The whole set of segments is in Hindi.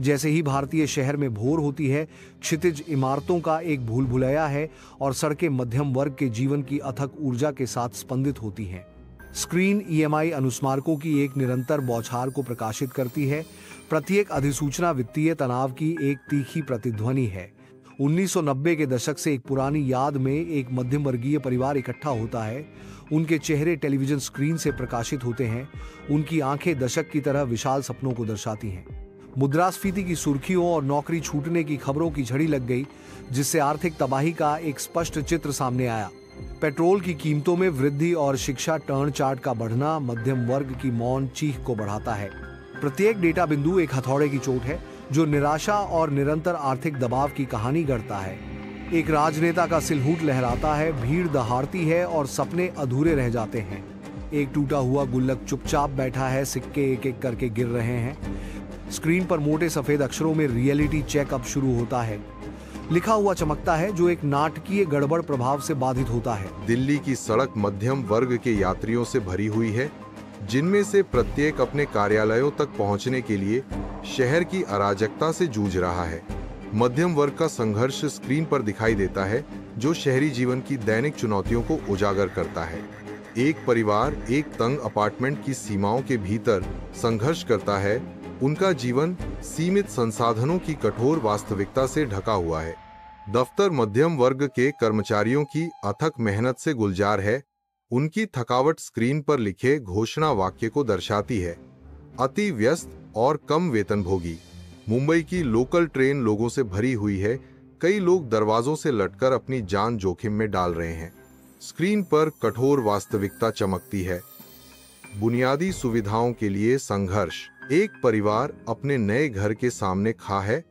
जैसे ही भारतीय शहर में भोर होती है, क्षितिज इमारतों का एक भूल भुलैया है और सड़कें मध्यम वर्ग के जीवन की अथक ऊर्जा के साथ स्पंदित होती हैं। स्क्रीन ईएमआई अनुस्मारकों की एक निरंतर बौछार को प्रकाशित करती है। प्रत्येक अधिसूचना वित्तीय तनाव की एक तीखी प्रतिध्वनि है। 1990 के दशक से एक पुरानी याद में एक मध्यम वर्गीय परिवार इकट्ठा होता है। उनके चेहरे टेलीविजन स्क्रीन से प्रकाशित होते हैं। उनकी आंखें दशक की तरह विशाल सपनों को दर्शाती हैं। मुद्रास्फीति की सुर्खियों और नौकरी छूटने की खबरों की झड़ी लग गई, जिससे आर्थिक तबाही का एक स्पष्ट चित्र सामने आया। पेट्रोल की कीमतों में वृद्धि और शिक्षा टर्न चार्ट का बढ़ना मध्यम वर्ग की मौन चीख को बढ़ाता है। प्रत्येक डेटा बिंदु एक हथौड़े की चोट है जो निराशा और निरंतर आर्थिक दबाव की कहानी गढ़ता है। एक राजनेता का सिलहूट लहराता है, भीड़ दहाड़ती है और सपने अधूरे रह जाते हैं। एक टूटा हुआ गुल्लक चुपचाप बैठा है, सिक्के एक एक करके गिर रहे हैं। स्क्रीन पर मोटे सफेद अक्षरों में रियलिटी चेक अब शुरू होता है। लिखा हुआ चमकता है जो एक नाटकीय गड़बड़ प्रभाव से बाधित होता है। दिल्ली की सड़क मध्यम वर्ग के यात्रियों से भरी हुई है, जिनमें से प्रत्येक अपने कार्यालयों तक पहुंचने के लिए शहर की अराजकता से जूझ रहा है। मध्यम वर्ग का संघर्ष स्क्रीन पर दिखाई देता है, जो शहरी जीवन की दैनिक चुनौतियों को उजागर करता है। एक परिवार एक तंग अपार्टमेंट की सीमाओं के भीतर संघर्ष करता है। उनका जीवन सीमित संसाधनों की कठोर वास्तविकता से ढका हुआ है। दफ्तर मध्यम वर्ग के कर्मचारियों की अथक मेहनत से गुलजार है। उनकी थकावट स्क्रीन पर लिखे घोषणा वाक्य को दर्शाती है। अति व्यस्त और कम वेतनभोगी। मुंबई की लोकल ट्रेन लोगों से भरी हुई है। कई लोग दरवाजों से लटकर अपनी जान जोखिम में डाल रहे हैं। स्क्रीन पर कठोर वास्तविकता चमकती है। बुनियादी सुविधाओं के लिए संघर्ष। एक परिवार अपने नए घर के सामने खड़ा है,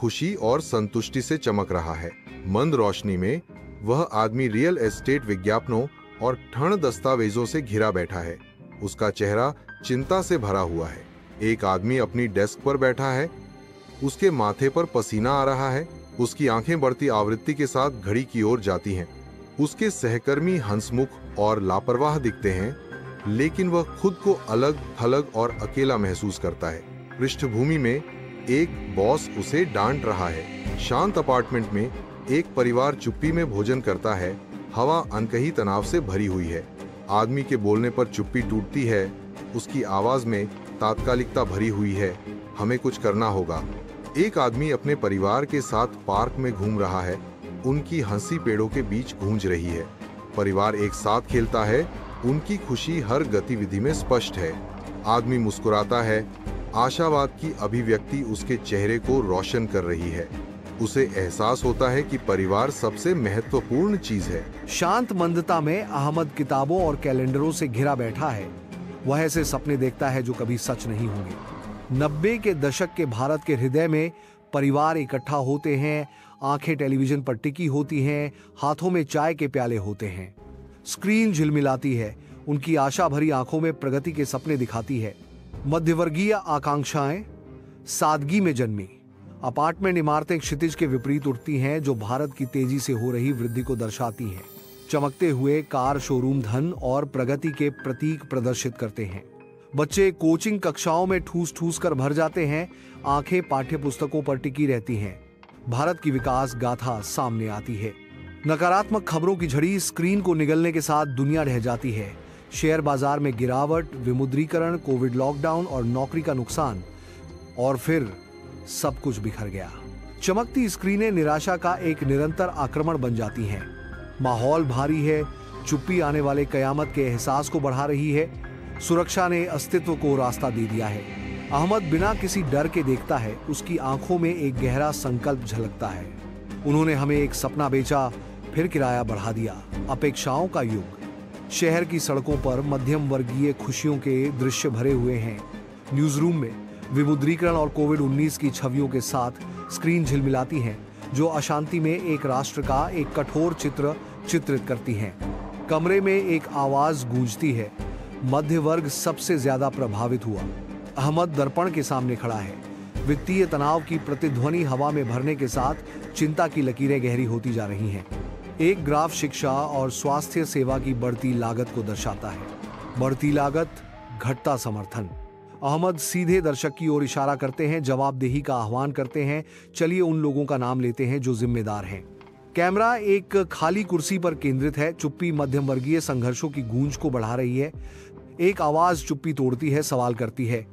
खुशी और संतुष्टि से चमक रहा है। मंद रोशनी में वह आदमी रियल एस्टेट विज्ञापनों और ठंड दस्तावेजों से घिरा बैठा है। उसका चेहरा चिंता से भरा हुआ है। एक आदमी अपनी डेस्क पर बैठा है, उसके माथे पर पसीना आ रहा है। उसकी आंखें बढ़ती आवृत्ति के साथ घड़ी की ओर जाती हैं। उसके सहकर्मी हंसमुख और लापरवाह दिखते हैं, लेकिन वह खुद को अलग थलग और अकेला महसूस करता है। पृष्ठभूमि में एक बॉस उसे डांट रहा है। शांत अपार्टमेंट में एक परिवार चुप्पी में भोजन करता है। हवा अनकही तनाव से भरी हुई है। आदमी के बोलने पर चुप्पी टूटती है। उसकी आवाज में तात्कालिकता भरी हुई है। हमें कुछ करना होगा। एक आदमी अपने परिवार के साथ पार्क में घूम रहा है। उनकी हंसी पेड़ों के बीच गूंज रही है। परिवार एक साथ खेलता है। उनकी खुशी हर गतिविधि में स्पष्ट है। आदमी मुस्कुराता है। आशावाद की अभिव्यक्ति उसके चेहरे को रोशन कर रही है। उसे एहसास होता है कि परिवार सबसे महत्वपूर्ण चीज है। शांत मंदता में अहमद किताबों और कैलेंडरों से घिरा बैठा है। वह ऐसे सपने देखता है जो कभी सच नहीं होंगे। 90 के दशक के भारत के हृदय में परिवार इकट्ठा होते हैं। आंखें टेलीविजन पर टिकी होती हैं, हाथों में चाय के प्याले होते हैं। स्क्रीन झिलमिलाती है, उनकी आशा भरी आंखों में प्रगति के सपने दिखाती है। मध्यवर्गीय आकांक्षाएं सादगी में जन्मी। अपार्टमेंट इमारतें क्षितिज के विपरीत उठती हैं, जो भारत की तेजी से हो रही वृद्धि को दर्शाती हैं। चमकते हुए कार शोरूम धन और प्रगति के प्रतीक प्रदर्शित करते हैं। बच्चे कोचिंग कक्षाओं में ठूस ठूस कर भर जाते हैं। आंखें पाठ्य पुस्तकों पर टिकी रहती हैं। भारत की विकास गाथा सामने आती है। नकारात्मक खबरों की झड़ी स्क्रीन को निगलने के साथ दुनिया रह जाती है। शेयर बाजार में गिरावट, विमुद्रीकरण, कोविड लॉकडाउन और नौकरी का नुकसान, और फिर सब कुछ बिखर गया। चमकती स्क्रीनें निराशा का एक निरंतर आक्रमण बन जाती हैं। माहौल भारी है। चुप्पी आने वाले कयामत के एहसास को बढ़ा रही है। सुरक्षा ने अस्तित्व को रास्ता दे दिया है। अहमद बिना किसी डर के देखता है। उसकी आंखों में एक गहरा संकल्प झलकता है। उन्होंने हमें एक सपना बेचा, फिर किराया बढ़ा दिया। अपेक्षाओं का युग। शहर की सड़कों पर मध्यम वर्गीय खुशियों के दृश्य भरे हुए हैं। न्यूज रूम में विमुद्रीकरण और कोविड-19 की छवियों के साथ स्क्रीन झिलमिलाती हैं, जो अशांति में एक राष्ट्र का एक कठोर चित्र चित्रित करती हैं। कमरे में एक आवाज गूंजती है। मध्य वर्ग सबसे ज्यादा प्रभावित हुआ। अहमद दर्पण के सामने खड़ा है। वित्तीय तनाव की प्रतिध्वनि हवा में भरने के साथ चिंता की लकीरें गहरी होती जा रही हैं। एक ग्राफ शिक्षा और स्वास्थ्य सेवा की बढ़ती लागत को दर्शाता है। बढ़ती लागत, घटता समर्थन। अहमद सीधे दर्शक की ओर इशारा करते हैं, जवाबदेही का आह्वान करते हैं। चलिए उन लोगों का नाम लेते हैं जो जिम्मेदार हैं। कैमरा एक खाली कुर्सी पर केंद्रित है। चुप्पी मध्यम वर्गीय संघर्षों की गूंज को बढ़ा रही है। एक आवाज चुप्पी तोड़ती है, सवाल करती है,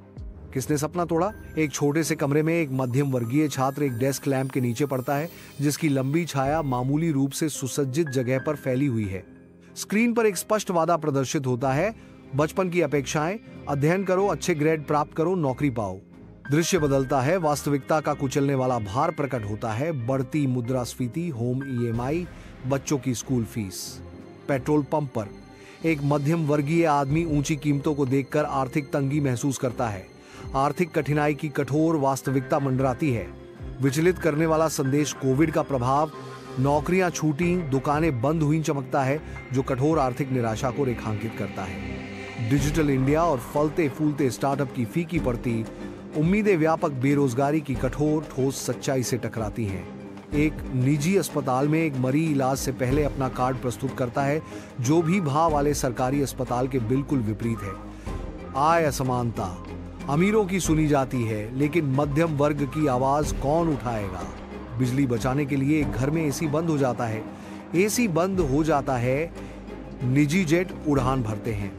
किसने सपना तोड़ा? एक छोटे से कमरे में एक मध्यम वर्गीय छात्र एक डेस्क लैंप के नीचे पड़ता है, जिसकी लंबी छाया मामूली रूप से सुसज्जित जगह पर फैली हुई है। स्क्रीन पर एक स्पष्ट वादा प्रदर्शित होता है, बचपन की अपेक्षाएं, अध्ययन करो, अच्छे ग्रेड प्राप्त करो, नौकरी पाओ। दृश्य बदलता है, वास्तविकता का कुचलने वाला भार प्रकट होता है। बढ़ती मुद्रास्फीति, होम ईएमआई, बच्चों की स्कूल फीस। पेट्रोल पंप पर एक मध्यम वर्गीय आदमी ऊंची कीमतों को देखकर आर्थिक तंगी महसूस करता है। आर्थिक कठिनाई की कठोर वास्तविकता मंडराती है। विचलित करने वाला संदेश कोविड का प्रभाव, नौकरियां छूटी, दुकानें बंद हुई चमकता है, जो कठोर आर्थिक निराशा को रेखांकित करता है। डिजिटल इंडिया और फलते फूलते स्टार्टअप की फीकी पड़ती उम्मीदें व्यापक बेरोजगारी की कठोर ठोस सच्चाई से टकराती हैं। एक निजी अस्पताल में एक मरीज इलाज से पहले अपना कार्ड प्रस्तुत करता है, जो भी भाव वाले सरकारी अस्पताल के बिल्कुल विपरीत है। आय असमानता अमीरों की सुनी जाती है, लेकिन मध्यम वर्ग की आवाज कौन उठाएगा? बिजली बचाने के लिए एक घर में एसी बंद हो जाता है। एसी बंद हो जाता है, निजी जेट उड़ान भरते हैं।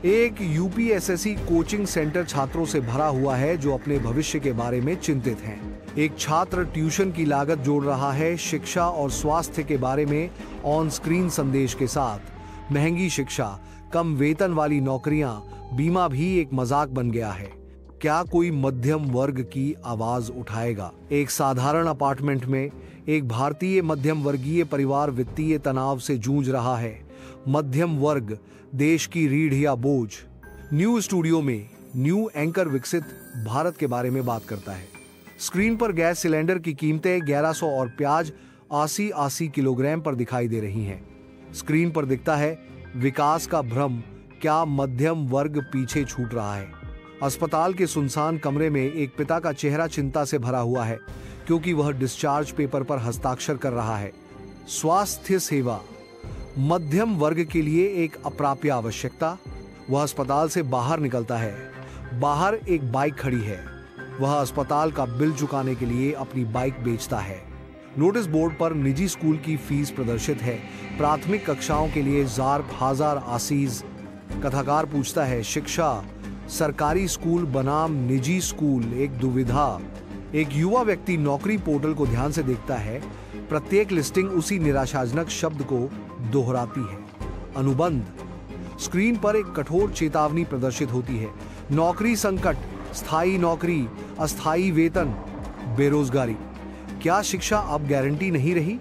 एक यूपीएसएससी कोचिंग सेंटर छात्रों से भरा हुआ है जो अपने भविष्य के बारे में चिंतित हैं। एक छात्र ट्यूशन की लागत जोड़ रहा है, शिक्षा और स्वास्थ्य के बारे में ऑन स्क्रीन संदेश के साथ। महंगी शिक्षा, कम वेतन वाली नौकरियां, बीमा भी एक मजाक बन गया है। क्या कोई मध्यम वर्ग की आवाज उठाएगा? एक साधारण अपार्टमेंट में एक भारतीय मध्यम वर्गीय परिवार वित्तीय तनाव से जूझ रहा है। मध्यम वर्ग देश की रीढ़ या बोझ। न्यू स्टूडियो में न्यू एंकर विकसित भारत के बारे में बात करता है। स्क्रीन पर गैस सिलेंडर की कीमतें 1100 और प्याज 80 किलोग्राम पर दिखाई दे रही हैं। स्क्रीन पर दिखता है, विकास का भ्रम, क्या मध्यम वर्ग पीछे छूट रहा है? अस्पताल के सुनसान कमरे में एक पिता का चेहरा चिंता से भरा हुआ है, क्योंकि वह डिस्चार्ज पेपर पर हस्ताक्षर कर रहा है। स्वास्थ्य सेवा मध्यम वर्ग के लिए एक अप्राप्य आवश्यकता। वह अस्पताल से बाहर निकलता है। बाहर एक बाइक खड़ी है। वह अस्पताल का बिल चुकाने के लिए अपनी बाइक बेचता है। नोटिस बोर्ड पर निजी स्कूल की फीस प्रदर्शित है। प्राथमिक कक्षाओं के लिए $1000 आसीज। कथाकार पूछता है, शिक्षा सरकारी स्कूल बनाम निजी स्कूल, एक दुविधा। एक युवा व्यक्ति नौकरी पोर्टल को ध्यान से देखता है। प्रत्येक लिस्टिंग उसी निराशाजनक शब्द को दोहराती है, अनुबंध। स्क्रीन पर एक कठोर चेतावनी प्रदर्शित होती है। नौकरी संकट, स्थायी नौकरी, अस्थायी वेतन, बेरोजगारी। क्या शिक्षा अब गारंटी नहीं रही?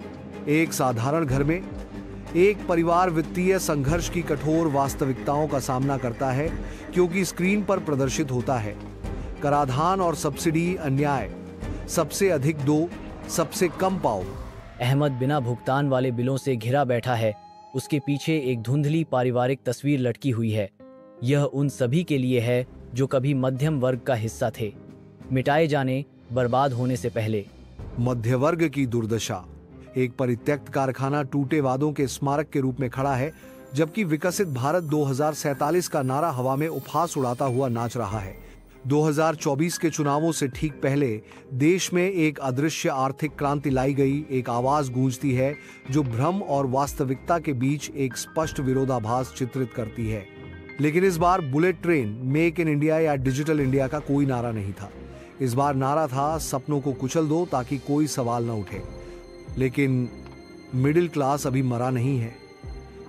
एक साधारण घर में एक परिवार वित्तीय संघर्ष की कठोर वास्तविकताओं का सामना करता है, क्योंकि स्क्रीन पर प्रदर्शित होता है कराधान और सब्सिडी अन्याय। सबसे अधिक दो, सबसे कम पाओ। अहमद बिना भुगतान वाले बिलों से घिरा बैठा है। उसके पीछे एक धुंधली पारिवारिक तस्वीर लटकी हुई है। यह उन सभी के लिए है जो कभी मध्यम वर्ग का हिस्सा थे, मिटाए जाने, बर्बाद होने से पहले। मध्य वर्ग की दुर्दशा। एक परित्यक्त कारखाना टूटे वादों के स्मारक के रूप में खड़ा है, जबकि विकसित भारत 2047 का नारा हवा में उपहास उड़ाता हुआ नाच रहा है। 2024 के चुनावों से ठीक पहले देश में एक अदृश्य आर्थिक क्रांति लाई गई। एक आवाज गूंजती है जो भ्रम और वास्तविकता के बीच एक स्पष्ट विरोधाभास चित्रित करती है। लेकिन इस बार bullet train, make in India या डिजिटल इंडिया का कोई नारा नहीं था। इस बार नारा था, सपनों को कुचल दो ताकि कोई सवाल न उठे। लेकिन मिडिल क्लास अभी मरा नहीं है,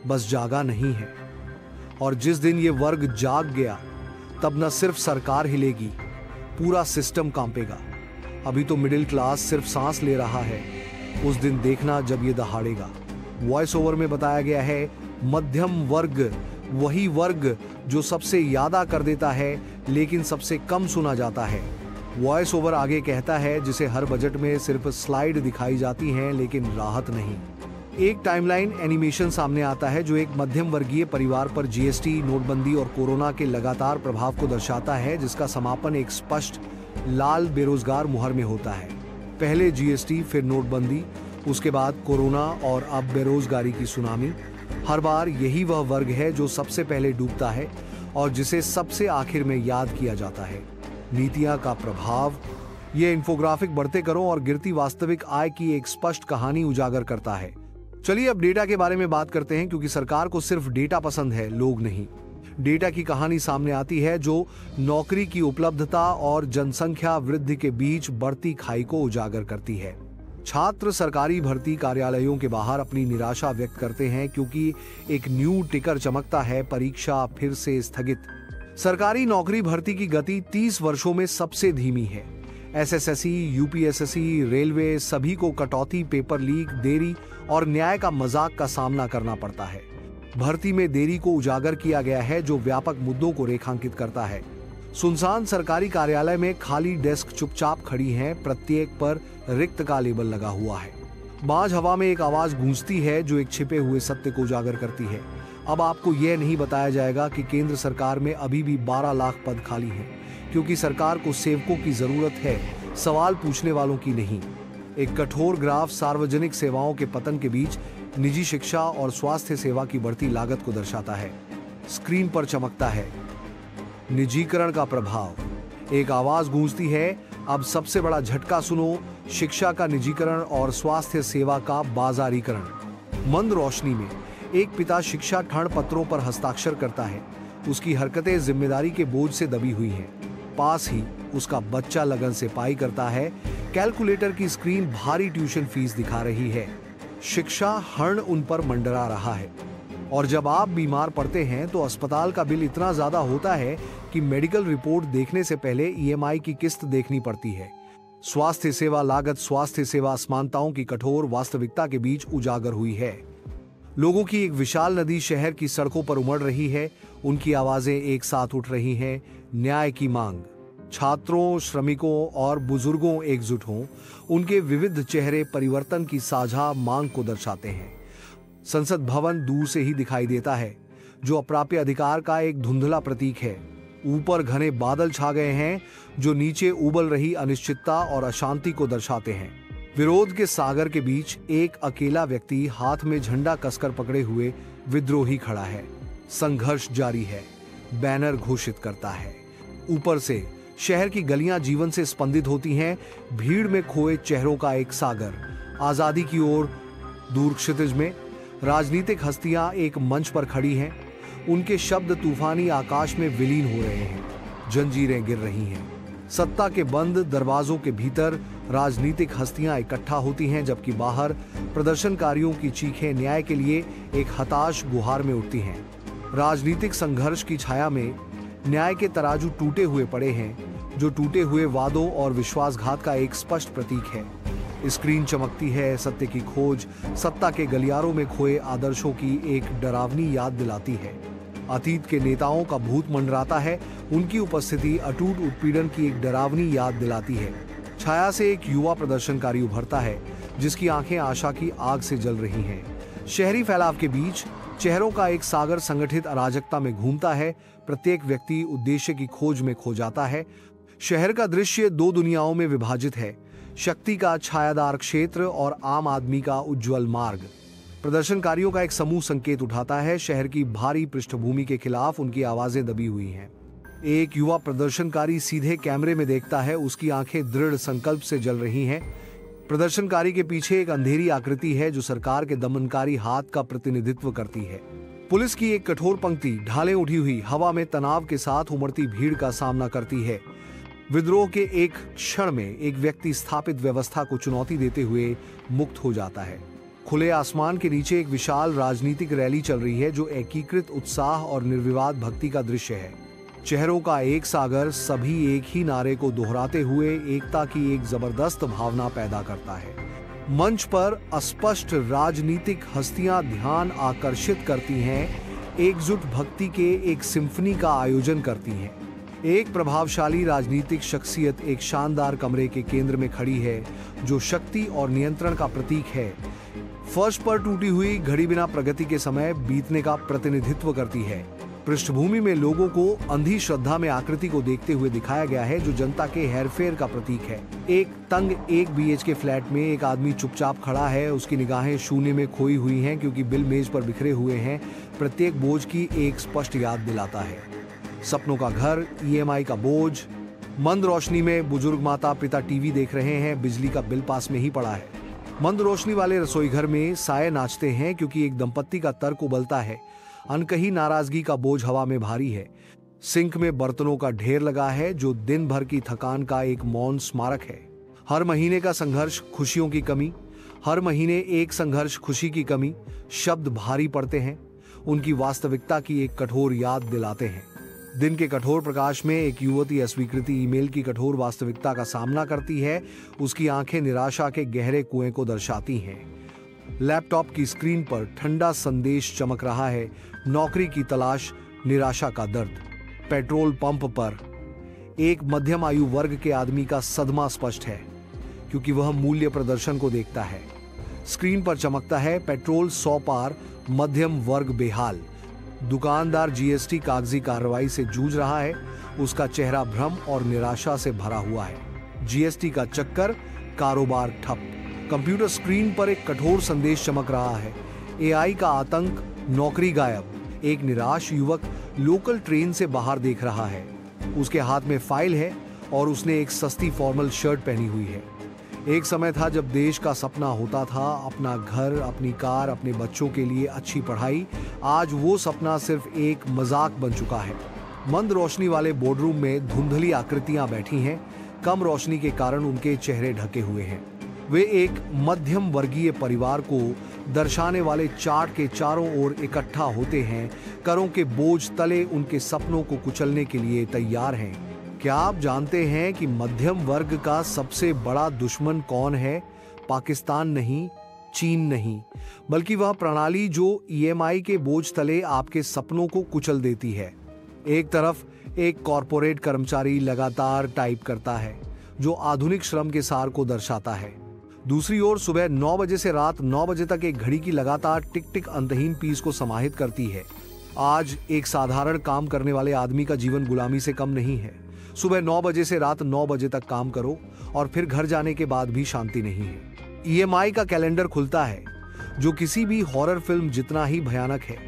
बस जागा नहीं है। और जिस दिन ये वर्ग जाग गया, तब न सिर्फ सरकार हिलेगी, पूरा सिस्टम कांपेगा। अभी तो मिडिल क्लास सिर्फ सांस ले रहा है, उस दिन देखना जब ये दहाड़ेगा। वॉइस ओवर में बताया गया है, मध्यम वर्ग वही वर्ग जो सबसे यादा कर देता है लेकिन सबसे कम सुना जाता है। वॉइस ओवर आगे कहता है, जिसे हर बजट में सिर्फ स्लाइड दिखाई जाती हैं लेकिन राहत नहीं। एक टाइमलाइन एनिमेशन सामने आता है जो एक मध्यम वर्गीय परिवार पर जीएसटी, नोटबंदी और कोरोना के लगातार प्रभाव को दर्शाता है, जिसका समापन एक स्पष्ट लाल बेरोजगार मुहर में होता है। पहले जीएसटी, फिर नोटबंदी, उसके बाद कोरोना और अब बेरोजगारी की सुनामी। हर बार यही वह वर्ग है जो सबसे पहले डूबता है और जिसे सबसे आखिर में याद किया जाता है। नीतियां का प्रभाव। ये इन्फोग्राफिक बढ़ते करों और गिरती वास्तविक आय की एक स्पष्ट कहानी उजागर करता है। चलिए अब डेटा के बारे में बात करते हैं, क्योंकि सरकार को सिर्फ डेटा पसंद है, लोग नहीं। डेटा की कहानी सामने आती है जो नौकरी की उपलब्धता और जनसंख्या वृद्धि के बीच बढ़ती खाई को उजागर करती है। छात्र सरकारी भर्ती कार्यालयों के बाहर अपनी निराशा व्यक्त करते हैं क्योंकि एक न्यू टिकर चमकता है, परीक्षा फिर से स्थगित। सरकारी नौकरी भर्ती की गति 30 वर्षों में सबसे धीमी है। एसएससी, यूपीएससी, रेलवे सभी को कटौती, पेपर लीक, देरी और न्याय का मजाक का सामना करना पड़ता है। भर्ती में देरी को उजागर किया गया है जो व्यापक मुद्दों को रेखांकित करता है। सुनसान सरकारी कार्यालय में खाली डेस्क चुपचाप खड़ी हैं, प्रत्येक पर रिक्त का लेबल लगा हुआ है। बाज हवा में एक आवाज गूंजती है जो एक छिपे हुए सत्य को उजागर करती है। अब आपको यह नहीं बताया जाएगा कि केंद्र सरकार में अभी भी 12 लाख पद खाली हैं, क्योंकि सरकार को सेवकों की जरूरत है, सवाल पूछने वालों की नहीं। एक कठोर ग्राफ सार्वजनिक सेवाओं के पतन के बीच निजी शिक्षा और स्वास्थ्य सेवा की बढ़ती लागत को दर्शाता है। स्क्रीन पर चमकता है निजीकरण का प्रभाव। एक आवाज गूंजती है, अब सबसे बड़ा झटका सुनो, शिक्षा का निजीकरण और स्वास्थ्य सेवा का बाजारीकरण। मंद रोशनी में एक पिता शिक्षा ठण पत्रों पर हस्ताक्षर करता है। उसकी हरकतें जिम्मेदारी के बोझ से दबी हुई हैं। पास ही उसका बच्चा लगन से पाई करता है। कैलकुलेटर की स्क्रीन भारी ट्यूशन फीस दिखा रही है। शिक्षा हर्ण उन पर मंडरा रहा है। और जब आप बीमार पड़ते हैं तो अस्पताल का बिल इतना ज्यादा होता है कि मेडिकल रिपोर्ट देखने से पहले ईएमआई की किस्त देखनी पड़ती है। स्वास्थ्य सेवा लागत, स्वास्थ्य सेवा असमानताओं की कठोर वास्तविकता के बीच उजागर हुई है। लोगों की एक विशाल नदी शहर की सड़कों पर उमड़ रही है। उनकी आवाजें एक साथ उठ रही हैं। न्याय की मांग। छात्रों, श्रमिकों और बुजुर्गों एकजुट हों। उनके विविध चेहरे परिवर्तन की साझा मांग को दर्शाते हैं। संसद भवन दूर से ही दिखाई देता है, जो अप्राप्य अधिकार का एक धुंधला प्रतीक है। ऊपर घने बादल छा गए हैं जो नीचे उबल रही अनिश्चितता और अशांति को दर्शाते हैं। विरोध के सागर के बीच एक अकेला व्यक्ति हाथ में झंडा कसकर पकड़े हुए विद्रोही खड़ा है। संघर्ष जारी है, बैनर घोषित करता है। ऊपर से शहर की गलियां जीवन से स्पंदित होती हैं। भीड़ में खोए चेहरों का एक सागर। आजादी की ओर दूर क्षितिज में राजनीतिक हस्तियां एक मंच पर खड़ी हैं। उनके शब्द तूफानी आकाश में विलीन हो रहे हैं। जंजीरें गिर रही हैं। सत्ता के बंद दरवाजों के भीतर राजनीतिक हस्तियां इकट्ठा होती हैं, जबकि बाहर प्रदर्शनकारियों की चीखें न्याय के लिए एक हताश गुहार में उठती हैं। राजनीतिक संघर्ष की छाया में न्याय के तराजू टूटे हुए पड़े हैं, जो टूटे हुए वादों और विश्वासघात का एक स्पष्ट प्रतीक है। स्क्रीन चमकती है, सत्य की खोज सत्ता के गलियारों में खोए आदर्शों की एक डरावनी याद दिलाती है। अतीत के नेताओं का भूत मंडराता है। उनकी उपस्थिति अटूट उत्पीड़न की एक डरावनी याद दिलाती है। छाया से एक युवा प्रदर्शनकारी उभरता है, जिसकी आंखें आशा की आग से जल रही हैं। शहरी फैलाव के बीच चेहरों का एक सागर संगठित अराजकता में घूमता है। प्रत्येक व्यक्ति उद्देश्य की खोज में खो जाता है। शहर का दृश्य दो दुनियाओं में विभाजित है, शक्ति का छायादार क्षेत्र और आम आदमी का उज्जवल मार्ग। प्रदर्शनकारियों का एक समूह संकेत उठाता है। शहर की भारी पृष्ठभूमि के खिलाफ उनकी आवाजें दबी हुई हैं। एक युवा प्रदर्शनकारी सीधे कैमरे में देखता है। उसकी आंखें दृढ़ संकल्प से जल रही हैं। प्रदर्शनकारी के पीछे एक अंधेरी आकृति है जो सरकार के दमनकारी हाथ का प्रतिनिधित्व करती है। पुलिस की एक कठोर पंक्ति ढालें उठी हुई हवा में तनाव के साथ उमड़ती भीड़ का सामना करती है। विद्रोह के एक क्षण में एक व्यक्ति स्थापित व्यवस्था को चुनौती देते हुए मुक्त हो जाता है। खुले आसमान के नीचे एक विशाल राजनीतिक रैली चल रही है जो एकीकृत उत्साह और निर्विवाद भक्ति का दृश्य है। चेहरों का एक सागर सभी एक ही नारे को दोहराते हुए एकता की एक जबरदस्त भावना पैदा करता है। मंच पर अस्पष्ट राजनीतिक हस्तियां ध्यान आकर्षित करती हैं, एकजुट भक्ति के एक सिम्फनी का आयोजन करती हैं। एक प्रभावशाली राजनीतिक शख्सियत एक शानदार कमरे के केंद्र में खड़ी है, जो शक्ति और नियंत्रण का प्रतीक है। फर्श पर टूटी हुई घड़ी बिना प्रगति के समय बीतने का प्रतिनिधित्व करती है। पृष्ठभूमि में लोगों को अंधी श्रद्धा में आकृति को देखते हुए दिखाया गया है, जो जनता के हेरफेर का प्रतीक है। एक तंग 1 BHK फ्लैट में एक आदमी चुपचाप खड़ा है। उसकी निगाहें शून्य में खोई हुई हैं क्योंकि बिल मेज पर बिखरे हुए हैं। प्रत्येक बोझ की एक स्पष्ट याद दिलाता है। सपनों का घर, EMI का बोझ, मंद रोशनी में बुजुर्ग माता पिता टीवी देख रहे हैं, बिजली का बिल पास में ही पड़ा है। मंद रोशनी वाले रसोई घर में साये नाचते हैं क्योंकि एक दंपत्ति का तर्क उबलता है। अनकही नाराजगी का बोझ हवा में भारी है। सिंक में बर्तनों का ढेर लगा है जो दिन भर की थकान का एक मौन स्मारक है। हर महीने का संघर्ष, खुशियों की कमी, हर महीने एक संघर्ष, खुशी की कमी शब्द भारी पड़ते हैं, उनकी वास्तविकता की एक कठोर याद दिलाते हैं। दिन के कठोर प्रकाश में एक युवती अस्वीकृति ईमेल की कठोर वास्तविकता का सामना करती है। उसकी आंखें निराशा के गहरे कुएं को दर्शाती हैं। लैपटॉप की स्क्रीन पर ठंडा संदेश चमक रहा है, नौकरी की तलाश, निराशा का दर्द। पेट्रोल पंप पर एक मध्यम आयु वर्ग के आदमी का सदमा स्पष्ट है क्योंकि वह मूल्य प्रदर्शन को देखता है। स्क्रीन पर चमकता है पेट्रोल 100 पार, मध्यम वर्ग बेहाल। दुकानदार जीएसटी कागजी कार्रवाई से जूझ रहा है, उसका चेहरा भ्रम और निराशा से भरा हुआ है। जीएसटी का चक्कर, कारोबार ठप। कंप्यूटर स्क्रीन पर एक कठोर संदेश चमक रहा है, एआई का आतंक, नौकरी गायब। एक निराश युवक लोकल ट्रेन से बाहर देख रहा है। उसके हाथ में फाइल है और उसने एक सस्ती फॉर्मल शर्ट पहनी हुई है। एक समय था जब देश का सपना होता था अपना घर, अपनी कार, अपने बच्चों के लिए अच्छी पढ़ाई। आज वो सपना सिर्फ एक मजाक बन चुका है। मंद रोशनी वाले बोर्डरूम में धुंधली आकृतियां बैठी हैं। कम रोशनी के कारण उनके चेहरे ढके हुए हैं। वे एक मध्यम वर्गीय परिवार को दर्शाने वाले चार्ट के चारों ओर इकट्ठा होते हैं। करों के बोझ तले उनके सपनों को कुचलने के लिए तैयार हैं। क्या आप जानते हैं कि मध्यम वर्ग का सबसे बड़ा दुश्मन कौन है? पाकिस्तान नहीं, चीन नहीं, बल्कि वह प्रणाली जो ईएमआई के बोझ तले आपके सपनों को कुचल देती है। एक तरफ एक कॉरपोरेट कर्मचारी लगातार टाइप करता है जो आधुनिक श्रम के सार को दर्शाता है। दूसरी ओर सुबह 9 बजे से रात 9 बजे तक एक घड़ी की लगातार टिक टिक अंतहीन पीस को समाहित करती है। आज एक साधारण काम करने वाले आदमी का जीवन गुलामी से कम नहीं है। सुबह 9 बजे से रात 9 बजे तक काम करो और फिर घर जाने के बाद भी शांति नहीं है। ईएमआई का कैलेंडर खुलता है जो किसी भी हॉरर फिल्म जितना ही भयानक है,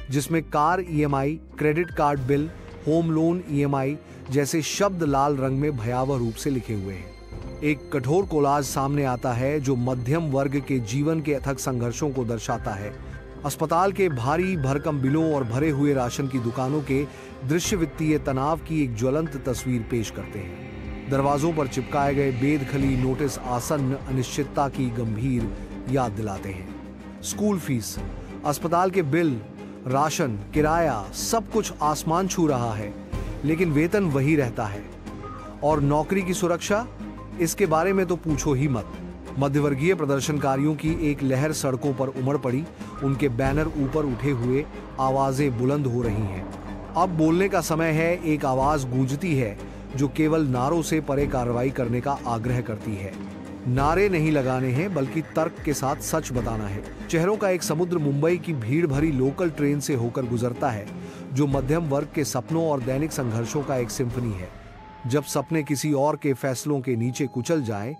जिसमें car EMI, credit card bill, home loan EMI जैसे शब्द लाल रंग में भयावह रूप से लिखे हुए हैं। एक कठोर कोलाज सामने आता है जो मध्यम वर्ग के जीवन के अथक संघर्षों को दर्शाता है। अस्पताल के भारी भरकम बिलों और भरे हुए राशन की दुकानों के दृश्य वित्तीय तनाव की एक ज्वलंत तस्वीर पेश करते हैं। दरवाजों पर चिपकाए गए बेदखली नोटिस आसन्न अनिश्चितता की गंभीर याद दिलाते हैं। स्कूल फीस, अस्पताल के बिल, राशन, किराया, सब कुछ आसमान छू रहा है, लेकिन वेतन वही रहता है। और नौकरी की सुरक्षा, इसके बारे में तो पूछो ही मत। मध्यवर्गीय प्रदर्शनकारियों की एक लहर सड़कों पर उमड़ पड़ी। उनके बैनर ऊपर उठे हुए, आवाजें बुलंद हो रही हैं। अब बोलने का समय है। एक आवाज गूंजती है जो केवल नारों से परे कार्रवाई करने का आग्रह करती है। नारे नहीं लगाने हैं बल्कि तर्क के साथ सच बताना है। चेहरों का एक समुद्र मुंबई की भीड़ भरी लोकल ट्रेन से होकर गुजरता है जो मध्यम वर्ग के सपनों और दैनिक संघर्षों का एक सिम्फनी है। जब सपने किसी और के फैसलों के नीचे कुचल जाएं,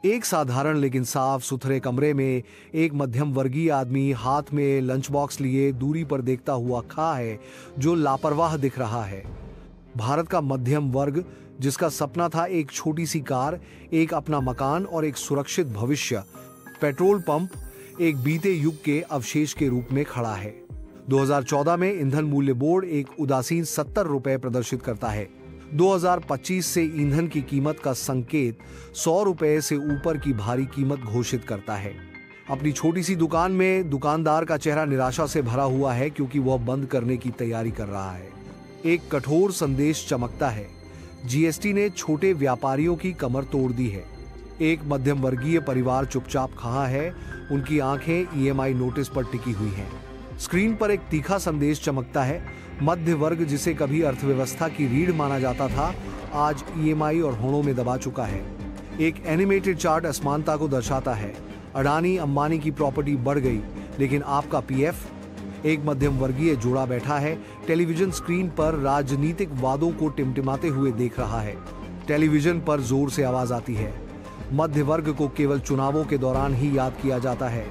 एक साधारण लेकिन साफ सुथरे कमरे में एक मध्यम वर्गीय आदमी हाथ में लंच बॉक्स लिए दूरी पर देखता हुआ खड़ा है जो लापरवाह दिख रहा है। भारत का मध्यम वर्ग जिसका सपना था एक छोटी सी कार, एक अपना मकान और एक सुरक्षित भविष्य, पेट्रोल पंप एक बीते युग के अवशेष के रूप में खड़ा है। 2014 में ईंधन मूल्य बोर्ड एक उदासीन 70 रुपए प्रदर्शित करता है। 2025 से ईंधन की कीमत का संकेत 100 रुपए से ऊपर की भारी कीमत घोषित करता है। अपनी छोटी सी दुकान में दुकानदार का चेहरा निराशा से भरा हुआ है क्योंकि वह बंद करने की तैयारी कर रहा है। एक कठोर संदेश चमकता है, जीएसटी ने छोटे व्यापारियों की कमर तोड़ दी है। एक मध्यम वर्गीय परिवार चुपचाप खड़ा है, उनकी आंखें ईएमआई नोटिस पर टिकी हुई हैं। स्क्रीन पर एक तीखा संदेश चमकता है, मध्य वर्ग जिसे कभी अर्थव्यवस्था की रीढ़ माना जाता था, आज ईएमआई और होड़ों में दबा चुका है। एक एनिमेटेड चार्ट असमानता को दर्शाता है। अडानी अंबानी की प्रॉपर्टी बढ़ गई, लेकिन आपका पीएफ। एक मध्यम वर्गीय जोड़ा बैठा है, टेलीविजन स्क्रीन पर राजनीतिक वादों को टिमटिमाते हुए देख रहा है। टेलीविजन पर जोर से आवाज आती है, मध्य वर्ग को केवल चुनावों के दौरान ही याद किया जाता है।